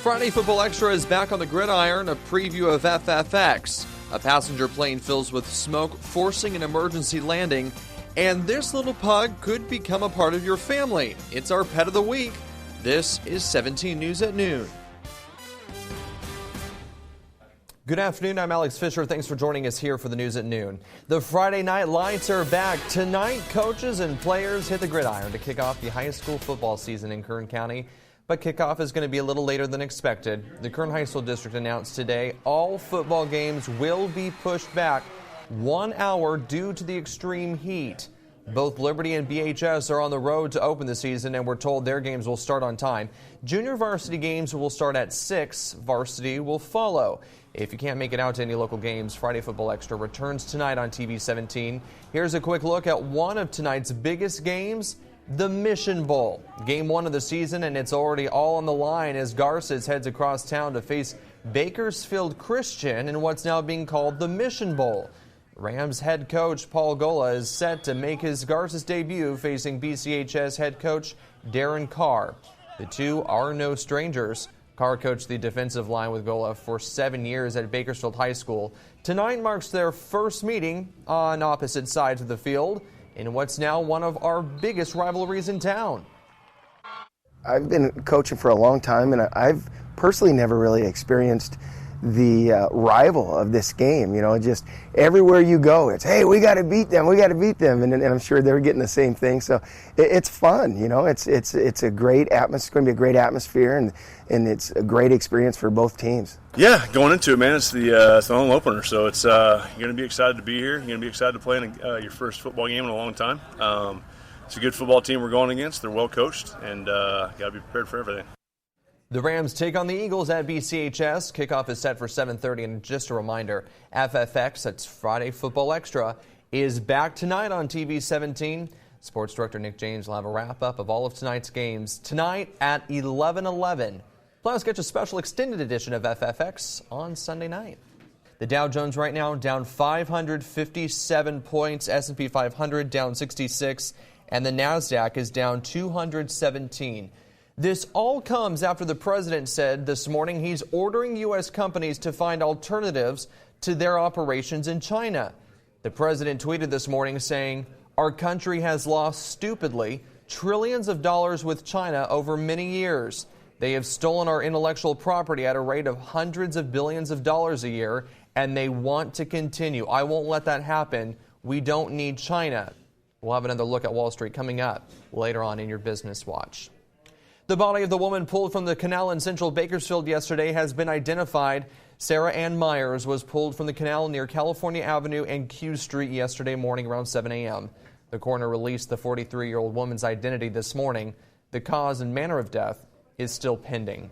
Friday Football Extra is back on the gridiron, a preview of FFX. A passenger plane fills with smoke, forcing an emergency landing, and this little pug could become a part of your family. It's our pet of the week. This is 17 News at Noon. Good afternoon, I'm Alex Fisher. Thanks for joining us here for the News at Noon. The Friday night lights are back. Tonight, coaches and players hit the gridiron to kick off the high school football season in Kern County. But kickoff is going to be a little later than expected. The Kern High School District announced today all football games will be pushed back 1 hour due to the extreme heat. Both Liberty and BHS are on the road to open the season, and we're told their games will start on time. Junior varsity games will start at 6. Varsity will follow. If you can't make it out to any local games, Friday Football Extra returns tonight on TV 17. Here's a quick look at one of tonight's biggest games, the Mission Bowl. Game 1 of the season, and it's already all on the line as Garces heads across town to face Bakersfield Christian in what's now being called the Mission Bowl. Rams head coach Paul Gola is set to make his Garces debut facing BCHS head coach Darren Carr. The two are no strangers. Carr coached the defensive line with Gola for 7 years at Bakersfield High School. Tonight marks their first meeting on opposite sides of the field in what's now one of our biggest rivalries in town. I've been coaching for a long time, and I've personally never really experienced the rival of this game. You know, just everywhere you go, it's, hey, we got to beat them, and I'm sure they're getting the same thing. So it's fun, you know. It's a great atmosphere. It's going to be a great atmosphere, and it's a great experience for both teams. Yeah, going into it, man, it's the home opener, so it's you're going to be excited to be here. You're going to be excited to play in your first football game in a long time. It's a good football team we're going against. They're well coached, and got to be prepared for everything. The Rams take on the Eagles at BCHS. Kickoff is set for 7:30, and just a reminder, FFX, that's Friday Football Extra, is back tonight on TV 17. Sports Director Nick James will have a wrap-up of all of tonight's games tonight at 11:11. Plus, get a special extended edition of FFX on Sunday night. The Dow Jones right now down 557 points, S&P 500 down 66, and the NASDAQ is down 217. This all comes after the president said this morning he's ordering U.S. companies to find alternatives to their operations in China. The president tweeted this morning saying, "Our country has lost stupidly trillions of dollars with China over many years. They have stolen our intellectual property at a rate of hundreds of billions of dollars a year, and they want to continue. I won't let that happen. We don't need China." We'll have another look at Wall Street coming up later on in your Business Watch. The body of the woman pulled from the canal in central Bakersfield yesterday has been identified. Sarah Ann Myers was pulled from the canal near California Avenue and Q Street yesterday morning around 7 a.m. The coroner released the 43-year-old woman's identity this morning. The cause and manner of death is still pending.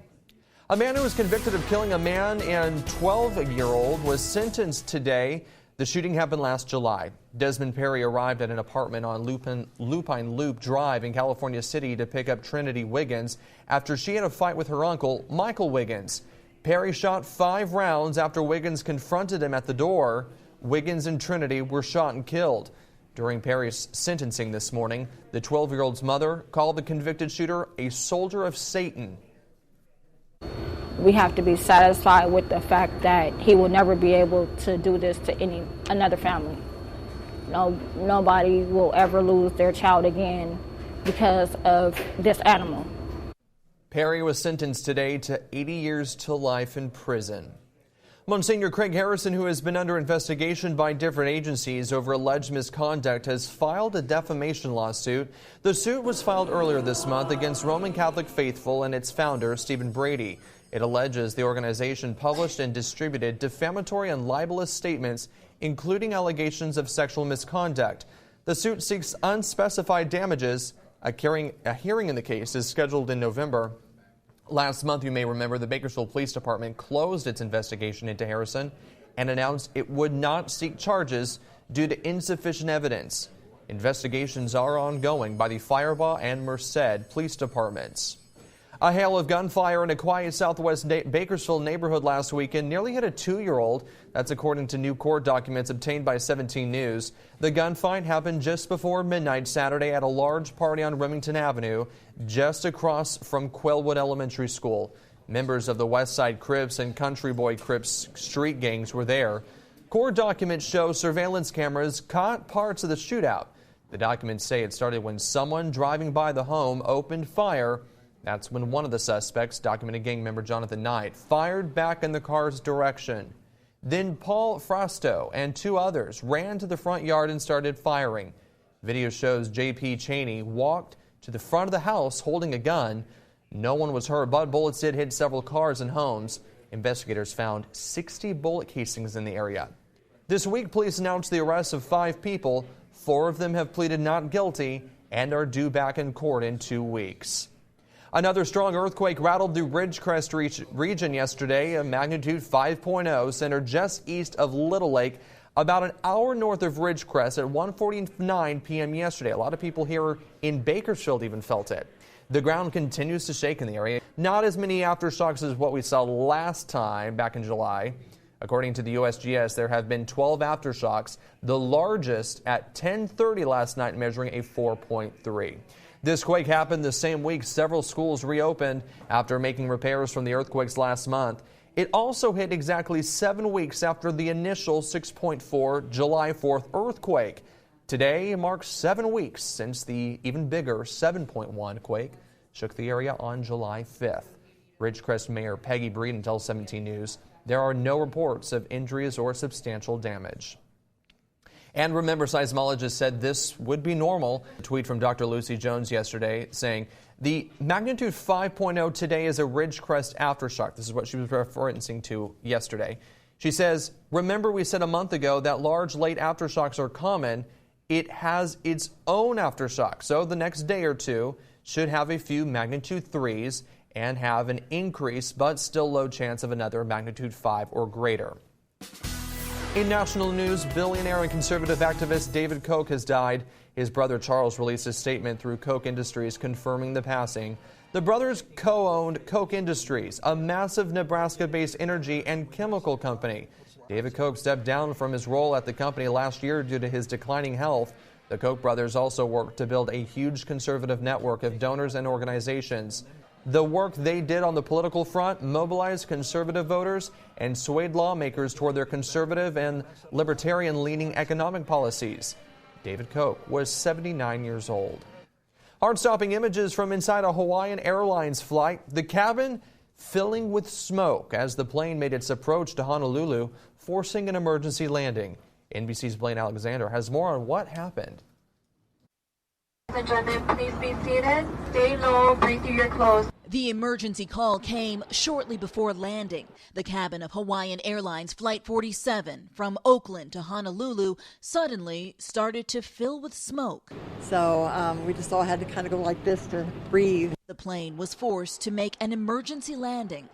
A man who was convicted of killing a man and 12-year-old was sentenced today. The shooting happened last July. Desmond Perry arrived at an apartment on Lupine Loop Drive in California City to pick up Trinity Wiggins after she had a fight with her uncle, Michael Wiggins. Perry shot 5 rounds after Wiggins confronted him at the door. Wiggins and Trinity were shot and killed. During Perry's sentencing this morning, the 12-year-old's mother called the convicted shooter a soldier of Satan. We have to be satisfied with the fact that he will never be able to do this to another family. Nobody will ever lose their child again because of this animal. Perry was sentenced today to 80 years to life in prison. Monsignor Craig Harrison, who has been under investigation by different agencies over alleged misconduct, has filed a defamation lawsuit. The suit was filed earlier this month against Roman Catholic Faithful and its founder, Stephen Brady. It alleges the organization published and distributed defamatory and libelous statements, including allegations of sexual misconduct. The suit seeks unspecified damages. A hearing in the case is scheduled in November. Last month, you may remember, the Bakersfield Police Department closed its investigation into Harrison and announced it would not seek charges due to insufficient evidence. Investigations are ongoing by the Firebaugh and Merced Police Departments. A hail of gunfire in a quiet southwest Bakersfield neighborhood last weekend nearly hit a 2-year-old. That's according to new court documents obtained by 17 News. The gunfight happened just before midnight Saturday at a large party on Remington Avenue, just across from Quailwood Elementary School. Members of the West Side Crips and Country Boy Crips street gangs were there. Court documents show surveillance cameras caught parts of the shootout. The documents say it started when someone driving by the home opened fire. That's when one of the suspects, documented gang member Jonathan Knight, fired back in the car's direction. Then Paul Frausto and 2 others ran to the front yard and started firing. Video shows J.P. Cheney walked to the front of the house holding a gun. No one was hurt, but bullets did hit several cars and homes. Investigators found 60 bullet casings in the area. This week, police announced the arrest of 5 people. 4 of them have pleaded not guilty and are due back in court in 2 weeks. Another strong earthquake rattled the Ridgecrest region yesterday. A magnitude 5.0 centered just east of Little Lake, about an hour north of Ridgecrest at 1:49 p.m. yesterday. A lot of people here in Bakersfield even felt it. The ground continues to shake in the area. Not as many aftershocks as what we saw last time back in July. According to the USGS, there have been 12 aftershocks, the largest at 10:30 last night, measuring a 4.3. This quake happened the same week several schools reopened after making repairs from the earthquakes last month. It also hit exactly 7 weeks after the initial 6.4 July 4th earthquake. Today marks 7 weeks since the even bigger 7.1 quake shook the area on July 5th. Ridgecrest Mayor Peggy Breeden tells 17 News there are no reports of injuries or substantial damage. And remember, seismologists said this would be normal. A tweet from Dr. Lucy Jones yesterday saying the magnitude 5.0 today is a Ridgecrest aftershock. This is what she was referencing to yesterday. She says, remember we said a month ago that large late aftershocks are common. It has its own aftershock. So the next day or two should have a few magnitude 3s and have an increase, but still low chance of another magnitude 5 or greater. In national news, billionaire and conservative activist David Koch has died. His brother Charles released a statement through Koch Industries confirming the passing. The brothers co-owned Koch Industries, a massive Nebraska-based energy and chemical company. David Koch stepped down from his role at the company last year due to his declining health. The Koch brothers also worked to build a huge conservative network of donors and organizations. The work they did on the political front mobilized conservative voters and swayed lawmakers toward their conservative and libertarian-leaning economic policies. David Koch was 79 years old. Heart-stopping images from inside a Hawaiian Airlines flight. The cabin filling with smoke as the plane made its approach to Honolulu, forcing an emergency landing. NBC's Blaine Alexander has more on what happened. Gentlemen, please be seated. Stay low, breathe through your clothes. The emergency call came shortly before landing. The cabin of Hawaiian Airlines Flight 47 from Oakland to Honolulu suddenly started to fill with smoke. So we just all had to kind of go like this to breathe. The plane was forced to make an emergency landing.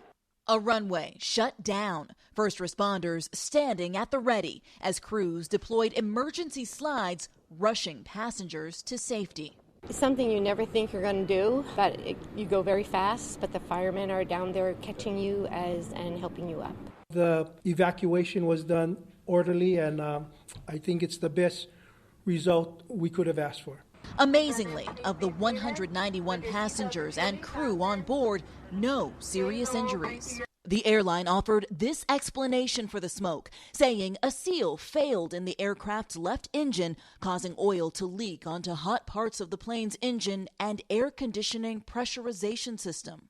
A runway shut down. First responders standing at the ready as crews deployed emergency slides, rushing passengers to safety. It's something you never think you're going to do, but you go very fast, but the firemen are down there catching you and helping you up. The evacuation was done orderly, and I think it's the best result we could have asked for. Amazingly, of the 191 passengers and crew on board, no serious injuries. The airline offered this explanation for the smoke, saying a seal failed in the aircraft's left engine, causing oil to leak onto hot parts of the plane's engine and air conditioning pressurization system.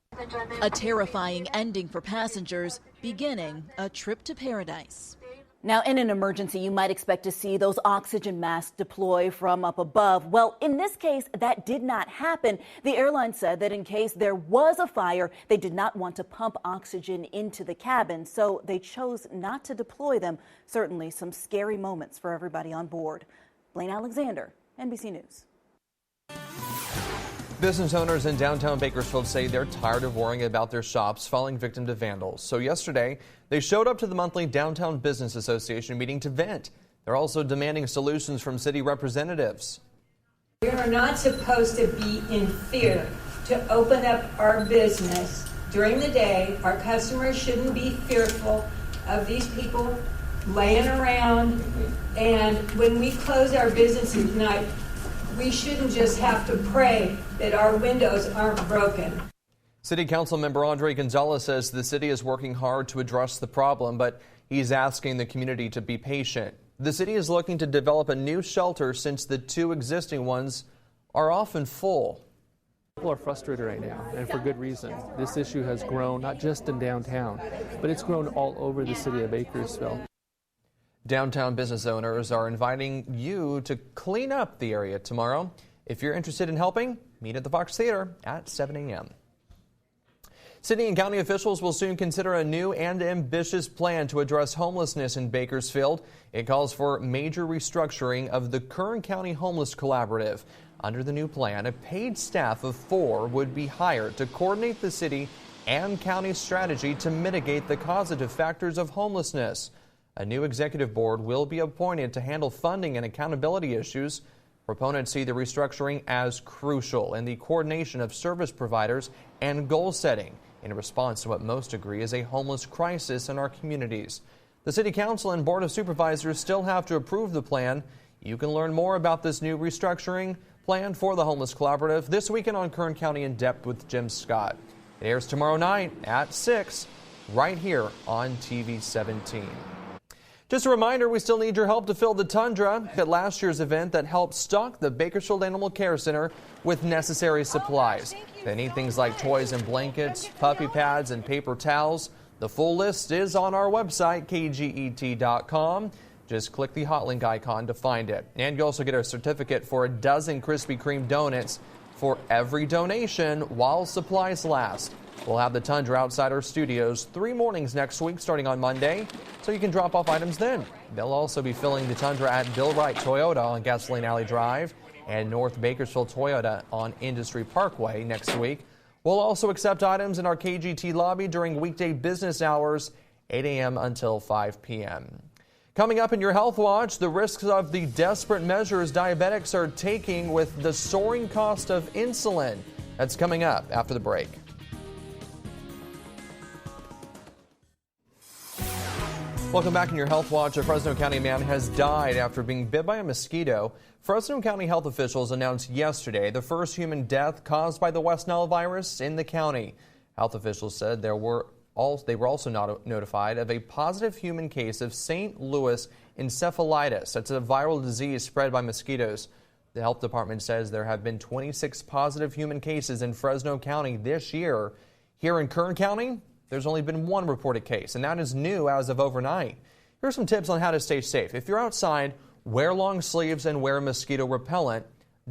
A terrifying ending for passengers, beginning a trip to paradise. Now, in an emergency, you might expect to see those oxygen masks deploy from up above. Well, in this case, that did not happen. The airline said that in case there was a fire, they did not want to pump oxygen into the cabin, so they chose not to deploy them. Certainly some scary moments for everybody on board. Blaine Alexander, NBC News. Business owners in downtown Bakersfield say they're tired of worrying about their shops falling victim to vandals. So yesterday, they showed up to the monthly Downtown Business Association meeting to vent. They're also demanding solutions from city representatives. We are not supposed to be in fear to open up our business during the day. Our customers shouldn't be fearful of these people laying around. And when we close our businesses at night, we shouldn't just have to pray that our windows aren't broken. City Council member Andre Gonzalez says the city is working hard to address the problem, but he's asking the community to be patient. The city is looking to develop a new shelter since the two existing ones are often full. People are frustrated right now, and for good reason. This issue has grown not just in downtown, but it's grown all over the city of Bakersfield. Downtown business owners are inviting you to clean up the area tomorrow. If you're interested in helping, meet at the Fox Theater at 7 a.m. City and county officials will soon consider a new and ambitious plan to address homelessness in Bakersfield. It calls for major restructuring of the Kern County Homeless Collaborative. Under the new plan, a paid staff of 4 would be hired to coordinate the city and county strategy to mitigate the causative factors of homelessness. A new executive board will be appointed to handle funding and accountability issues. Proponents see the restructuring as crucial in the coordination of service providers and goal setting in response to what most agree is a homeless crisis in our communities. The City Council and Board of Supervisors still have to approve the plan. You can learn more about this new restructuring plan for the Homeless Collaborative this weekend on Kern County in Depth with Jim Scott. It airs tomorrow night at 6 right here on TV 17. Just a reminder, we still need your help to fill the tundra at last year's event that helped stock the Bakersfield Animal Care Center with necessary supplies. They need things like toys and blankets, puppy pads, and paper towels. The full list is on our website, kget.com. Just click the hot link icon to find it. And you also get a certificate for a dozen Krispy Kreme donuts for every donation while supplies last. We'll have the Tundra outside our studios 3 mornings next week starting on Monday, so you can drop off items then. They'll also be filling the Tundra at Bill Wright Toyota on Gasoline Alley Drive and North Bakersfield Toyota on Industry Parkway next week. We'll also accept items in our KGT lobby during weekday business hours, 8 a.m. until 5 p.m. Coming up in your Health Watch, the risks of the desperate measures diabetics are taking with the soaring cost of insulin. That's coming up after the break. Welcome back in your Health Watch. A Fresno County man has died after being bit by a mosquito. Fresno County health officials announced yesterday the first human death caused by the West Nile virus in the county. Health officials said they were also notified of a positive human case of St. Louis encephalitis. That's a viral disease spread by mosquitoes. The health department says there have been 26 positive human cases in Fresno County this year. Here in Kern County, there's only been 1 reported case, and that is new as of overnight. Here are some tips on how to stay safe. If you're outside, wear long sleeves and wear mosquito repellent.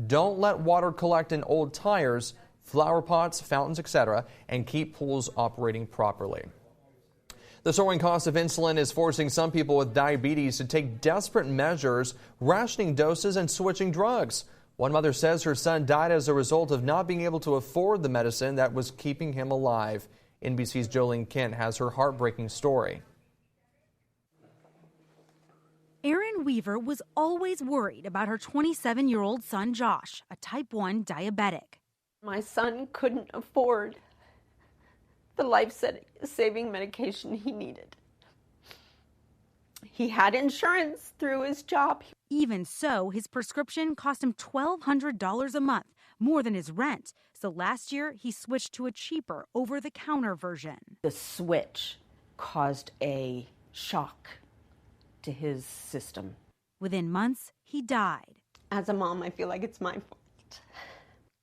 Don't let water collect in old tires, flower pots, fountains, etc., and keep pools operating properly. The soaring cost of insulin is forcing some people with diabetes to take desperate measures, rationing doses and switching drugs. One mother says her son died as a result of not being able to afford the medicine that was keeping him alive. NBC's Jolene Kent has her heartbreaking story. Erin Weaver was always worried about her 27-year-old son, Josh, a type 1 diabetic. My son couldn't afford the life-saving medication he needed. He had insurance through his job. Even so, his prescription cost him $1,200 a month, more than his rent. So last year, he switched to a cheaper, over-the-counter version. The switch caused a shock to his system. Within months, he died. As a mom, I feel like it's my fault.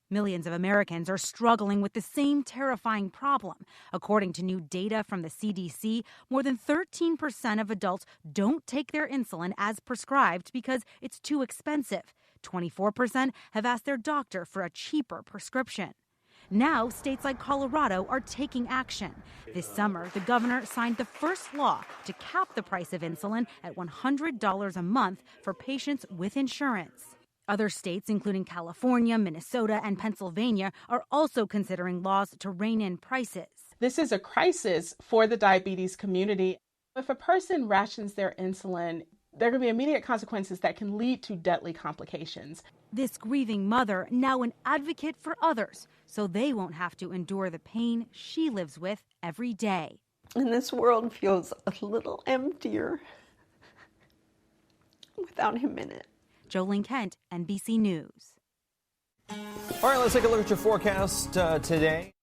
Millions of Americans are struggling with the same terrifying problem. According to new data from the CDC, more than 13% of adults don't take their insulin as prescribed because it's too expensive. 24% have asked their doctor for a cheaper prescription. Now, states like Colorado are taking action. This summer, the governor signed the first law to cap the price of insulin at $100 a month for patients with insurance. Other states, including California, Minnesota, and Pennsylvania, are also considering laws to rein in prices. This is a crisis for the diabetes community. If a person rations their insulin, there are going to be immediate consequences that can lead to deadly complications. This grieving mother, now an advocate for others, so they won't have to endure the pain she lives with every day. And this world feels a little emptier without him in it. Jolene Kent, NBC News. All right, let's take a look at your forecast today.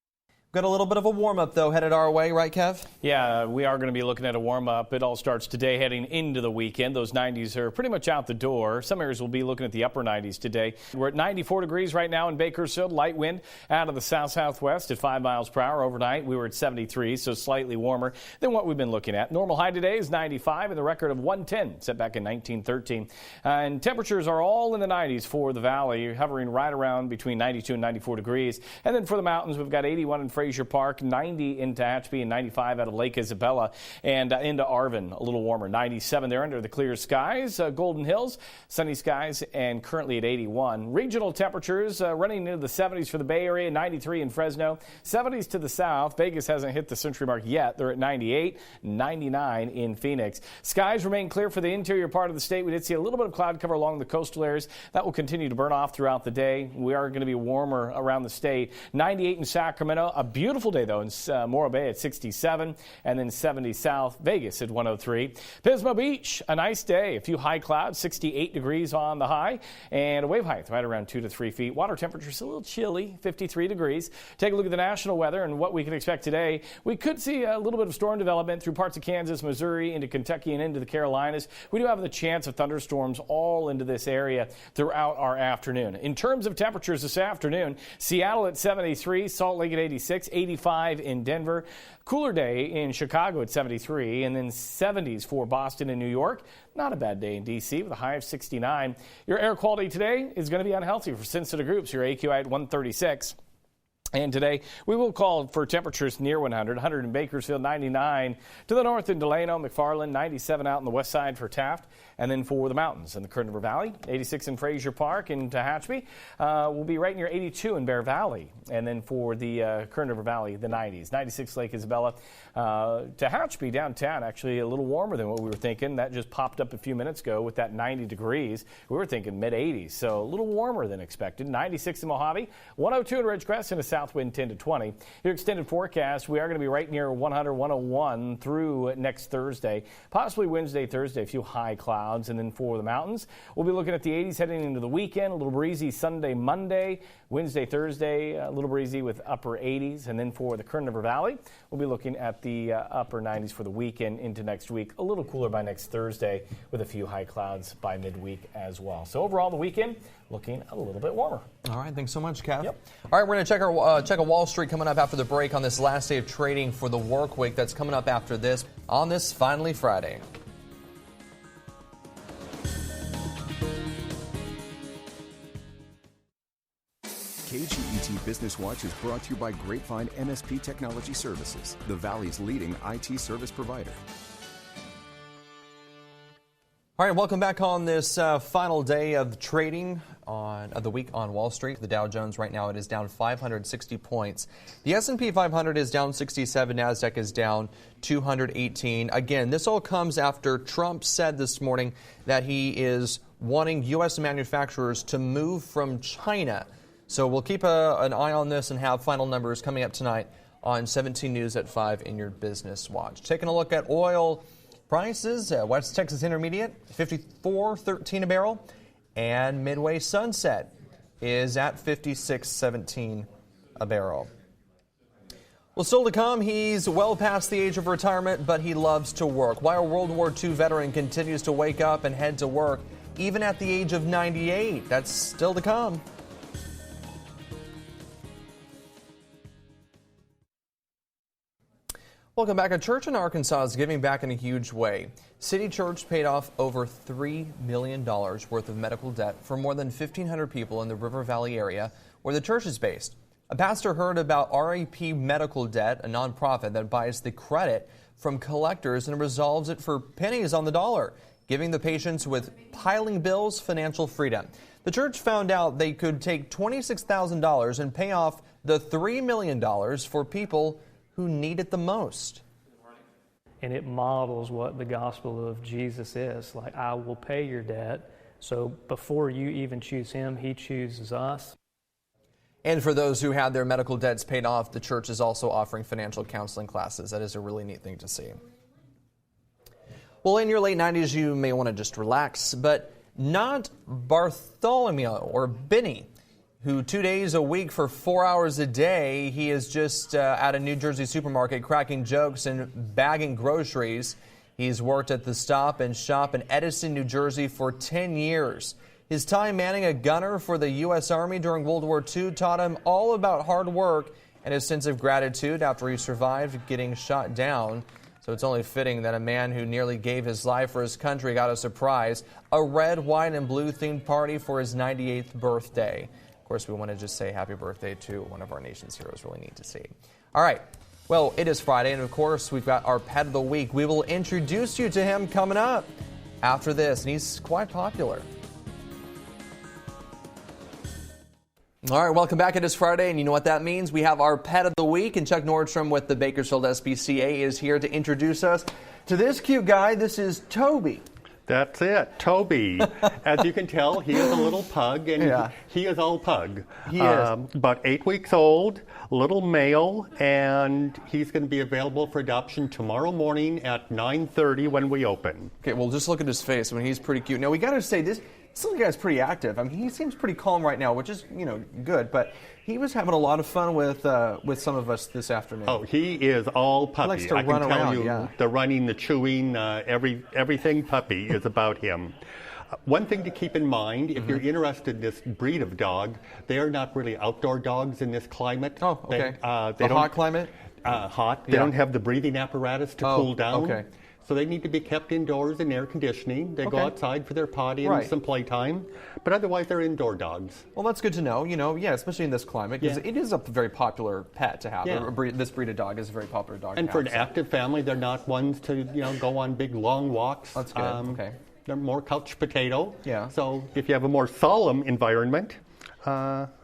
Got a little bit of a warm-up, though, headed our way, right, Kev? Yeah, we are going to be looking at a warm-up. It all starts today heading into the weekend. Those 90s are pretty much out the door. Some areas will be looking at the upper 90s today. We're at 94 degrees right now in Bakersfield. Light wind out of the south-southwest at 5 miles per hour. Overnight, we were at 73, so slightly warmer than what we've been looking at. Normal high today is 95, and the record of 110 set back in 1913. And temperatures are all in the 90s for the valley, hovering right around between 92 and 94 degrees. And then for the mountains, we've got 81 in Fraser Park, 90 in Tehachapi, and 95 out of Lake Isabella, and into Arvin, a little warmer. 97 there under the clear skies. Golden Hills, sunny skies, and currently at 81. Regional temperatures running into the 70s for the Bay Area, 93 in Fresno, 70s to the south. Vegas hasn't hit the century mark yet. They're at 98, 99 in Phoenix. Skies remain clear for the interior part of the state. We did see a little bit of cloud cover along the coastal areas. That will continue to burn off throughout the day. We are going to be warmer around the state. 98 in Sacramento, a beautiful day, though, in Morro Bay at 67, and then 70 south. Vegas at 103. Pismo Beach, a nice day. A few high clouds, 68 degrees on the high, and a wave height right around 2 to 3 feet. Water temperature's a little chilly, 53 degrees. Take a look at the national weather and what we can expect today. We could see a little bit of storm development through parts of Kansas, Missouri, into Kentucky, and into the Carolinas. We do have the chance of thunderstorms all into this area throughout our afternoon. In terms of temperatures this afternoon, Seattle at 73, Salt Lake at 86, 85 in Denver. Cooler day in Chicago at 73, and then 70s for Boston and New York. Not a bad day in D.C. with a high of 69. Your air quality today is going to be unhealthy for sensitive groups. Your AQI at 136. And today, we will call for temperatures near 100. 100 in Bakersfield, 99 to the north in Delano, McFarland, 97 out on the west side for Taft. And then for the mountains in the Kern River Valley, 86 in Fraser Park in Tehachapi. We'll be right near 82 in Bear Valley. And then for the Kern River Valley, the 90s. 96 Lake Isabella. Tehachapi downtown, actually a little warmer than what we were thinking. That just popped up a few minutes ago with that 90 degrees. We were thinking mid-80s, so a little warmer than expected. 96 in Mojave, 102 in Ridgecrest, and a south wind 10 to 20. Your extended forecast, we are going to be right near 100, 101 through next Thursday. Possibly Wednesday, Thursday, a few high clouds. And then for the mountains, we'll be looking at the 80s heading into the weekend. A little breezy Sunday, Monday, Wednesday, Thursday, a little breezy with upper 80s. And then for the Kern River Valley, we'll be looking at the upper 90s for the weekend into next week. A little cooler by next Thursday with a few high clouds by midweek as well. So overall, the weekend looking a little bit warmer. All right, thanks so much, Kev. Yep. All right, we're going to check a Wall Street coming up after the break on this last day of trading for the work week. That's coming up after this on this Finally Friday. KGET Business Watch is brought to you by Grapevine MSP Technology Services, the Valley's leading IT service provider. All right, welcome back on this final day of trading of the week on Wall Street. The Dow Jones right now, it is down 560 points. The S&P 500 is down 67. NASDAQ is down 218. Again, this all comes after Trump said this morning that he is wanting U.S. manufacturers to move from China. So we'll keep an eye on this and have final numbers coming up tonight on 17 News at 5 in your Business Watch. Taking a look at oil prices, West Texas Intermediate, $54.13 a barrel, and Midway Sunset is at $56.17 a barrel. Well, still to come, he's well past the age of retirement, but he loves to work. Why a World War II veteran continues to wake up and head to work, even at the age of 98. That's still to come. Welcome back. A church in Arkansas is giving back in a huge way. City Church paid off over $3 million worth of medical debt for more than 1,500 people in the River Valley area where the church is based. A pastor heard about RAP Medical Debt, a nonprofit that buys the credit from collectors and resolves it for pennies on the dollar, giving the patients with piling bills financial freedom. The church found out they could take $26,000 and pay off the $3 million for people who need it the most. And it models what the gospel of Jesus is. Like, I will pay your debt. So before you even choose him, he chooses us. And for those who had their medical debts paid off, the church is also offering financial counseling classes. That is a really neat thing to see. Well, in your late 90s, you may want to just relax, but not Bartholomew or Benny. who 2 days a week for 4 hours a day, he is just at a New Jersey supermarket cracking jokes and bagging groceries. He's worked at the Stop and Shop in Edison, New Jersey for 10 years. His time manning a gunner for the U.S. Army during World War II taught him all about hard work and his sense of gratitude after he survived getting shot down. So it's only fitting that a man who nearly gave his life for his country got a surprise, a red, white, and blue themed party for his 98th birthday. Of course, we want to just say happy birthday to one of our nation's heroes. Really neat to see. All right. Well, it is Friday, and of course, we've got our Pet of the Week. We will introduce you to him coming up after this, and he's quite popular. All right, welcome back. It is Friday, and you know what that means. We have our Pet of the Week, and Chuck Nordstrom with the Bakersfield SPCA is here to introduce us to this cute guy. This is Toby. That's it, Toby. As you can tell, he is a little pug, and he is all pug. He is. About 8 weeks old, little male, and he's going to be available for adoption tomorrow morning at 9:30 when we open. Okay, well, just look at his face. I mean, he's pretty cute. Now, we got to say, this little guy's pretty active. I mean, he seems pretty calm right now, which is, good. But he was having a lot of fun with some of us this afternoon. Oh, he is all puppy. He likes to I run can tell around, you, the running, the chewing, everything puppy is about him. One thing to keep in mind, if you're interested in this breed of dog, they are not really outdoor dogs in this climate. Oh, okay. They don't, hot climate? Hot. They don't have the breathing apparatus to cool down. Okay. So they need to be kept indoors in air conditioning. They go outside for their potty and some playtime. But otherwise, they're indoor dogs. Well, that's good to know, especially in this climate, because it is a very popular pet to have. This breed of dog is a very popular dog. And for an active family, they're not ones to, go on big, long walks. That's good, okay. They're more couch potato. Yeah. So if you have a more solemn environment,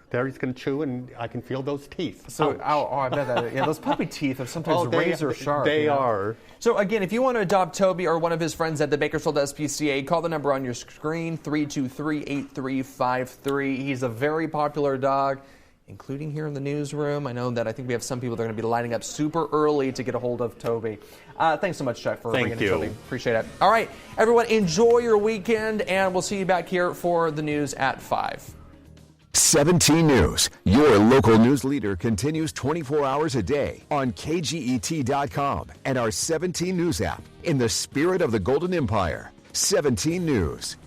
there he's going to chew, and I can feel those teeth. So, I bet that. Yeah, those puppy teeth are sometimes razor sharp. They are. So, again, if you want to adopt Toby or one of his friends at the Bakersfield SPCA, call the number on your screen, 323-8353. He's a very popular dog, including here in the newsroom. I think we have some people that are going to be lining up super early to get a hold of Toby. Thanks so much, Chuck, for bringing in Toby. Appreciate it. All right, everyone, enjoy your weekend, and we'll see you back here for the news at 5. 17 News, your local news leader, continues 24 hours a day on KGET.com and our 17 News app. In the spirit of the Golden Empire, 17 News.